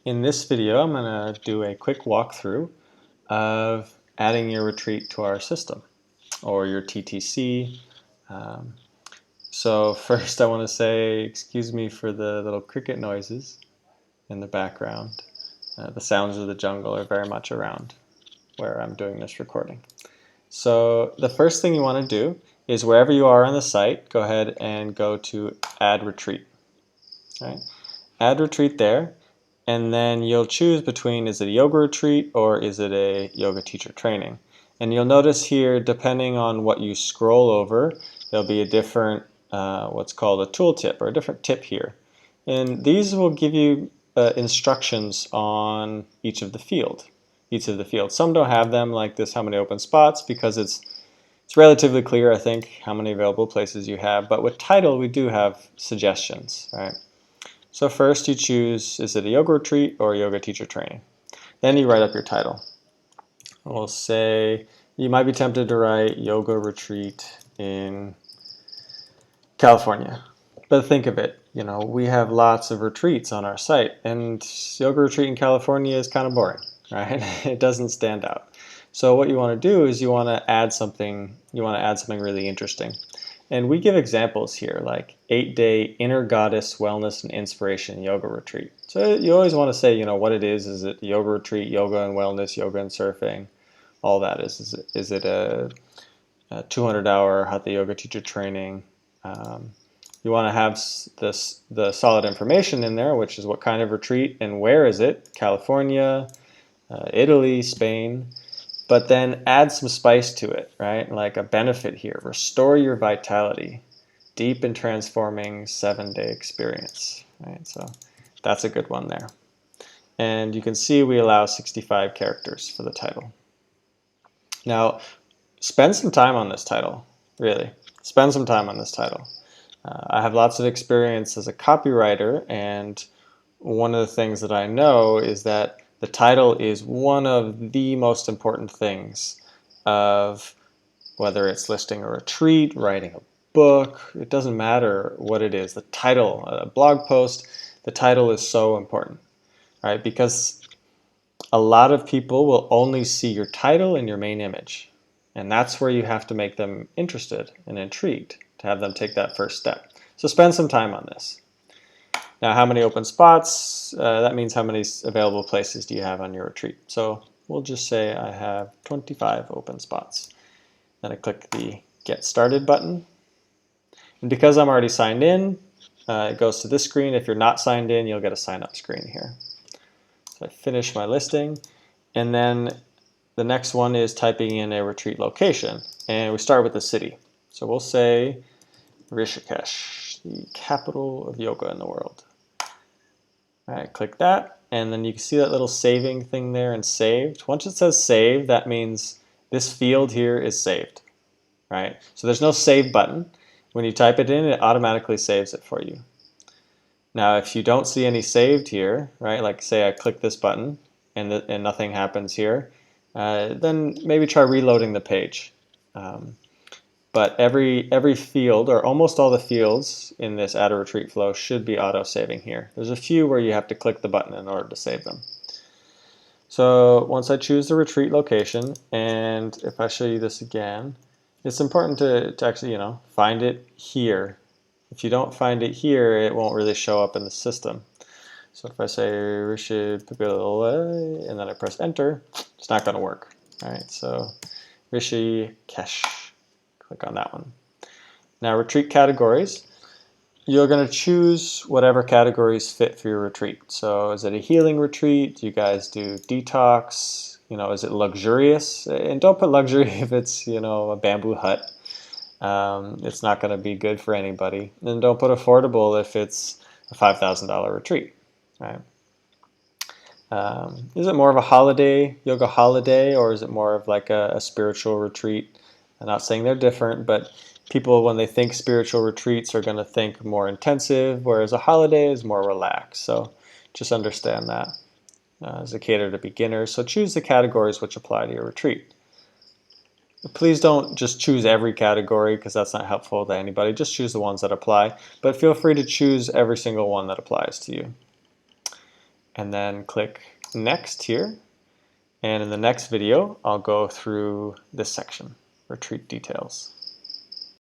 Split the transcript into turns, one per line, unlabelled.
In this video, I'm going to do a quick walkthrough of adding your retreat to our system or your TTC. So first I want to say excuse me for the little cricket noises in the background. The sounds of the jungle are very much around where I'm doing this recording. So the first thing you want to do is wherever you are on the site, go ahead and go to Add Retreat. All right? Add retreat there, and then you'll choose between is it a yoga retreat or is it a yoga teacher training. And you'll notice here, depending on what you scroll over, there'll be a different what's called a tooltip or a different tip here. And these will give you instructions on each of the fields. Some don't have them, like this, how many open spots, because it's relatively clear, I think, how many available places you have. But with title, we do have suggestions, right? So first you choose, is it a yoga retreat or a yoga teacher training? Then you write up your title. We'll say, you might be tempted to write yoga retreat in California. But think of it, we have lots of retreats on our site, and yoga retreat in California is kind of boring, right? It doesn't stand out. So what you want to do is you want to add something really interesting. And we give examples here, like 8-day Inner Goddess Wellness and Inspiration Yoga Retreat. So you always want to say, what it is. Is it yoga retreat, yoga and wellness, yoga and surfing? All that is. Is it a 200-hour Hatha Yoga teacher training? You want to have the solid information in there, which is what kind of retreat and where is it? California, Italy, Spain. But then add some spice to it, right? Like a benefit here. Restore your vitality. Deep and transforming 7-day experience. Right? So that's a good one there. And you can see we allow 65 characters for the title. Now, spend some time on this title, really. Spend some time on this title. I have lots of experience as a copywriter, and one of the things that I know is that the title is one of the most important things of whether it's listing a retreat, writing a book, it doesn't matter what it is. The title, a blog post, the title is so important, right? Because a lot of people will only see your title and your main image. And that's where you have to make them interested and intrigued to have them take that first step. So spend some time on this. Now, how many open spots? That means how many available places do you have on your retreat. So we'll just say I have 25 open spots. Then I click the Get Started button. And because I'm already signed in, it goes to this screen. If you're not signed in, you'll get a sign up screen here. So I finish my listing. And then the next one is typing in a retreat location. And we start with the city. So we'll say Rishikesh, the capital of yoga in the world. All right, click that, and then you can see that little saving thing there and saved. Once it says save, that means this field here is saved, right? So there's no save button. When you type it in, it automatically saves it for you. Now, if you don't see any saved here, right, like say I click this button and nothing happens here, then maybe try reloading the page. But every field, or almost all the fields in this Add a Retreat flow should be auto-saving here. There's a few where you have to click the button in order to save them. So once I choose the retreat location, and if I show you this again, it's important to actually, find it here. If you don't find it here, it won't really show up in the system. So if I say Rishikesh, and then I press enter, it's not going to work. All right, so Rishikesh. Click on that one. Now, retreat categories. You're going to choose whatever categories fit for your retreat. So is it a healing retreat? Do you guys do detox? Is it luxurious? And don't put luxury if it's, a bamboo hut. It's not going to be good for anybody. And don't put affordable if it's a $5,000 retreat. Right? Is it more of a holiday, yoga holiday, or is it more of like a spiritual retreat? I'm not saying they're different, but people, when they think spiritual retreats, are going to think more intensive, whereas a holiday is more relaxed. So just understand that as a cater to beginners. So choose the categories which apply to your retreat. Please don't just choose every category because that's not helpful to anybody. Just choose the ones that apply, but feel free to choose every single one that applies to you. and then click Next here. And in the next video, I'll go through this section, retreat details.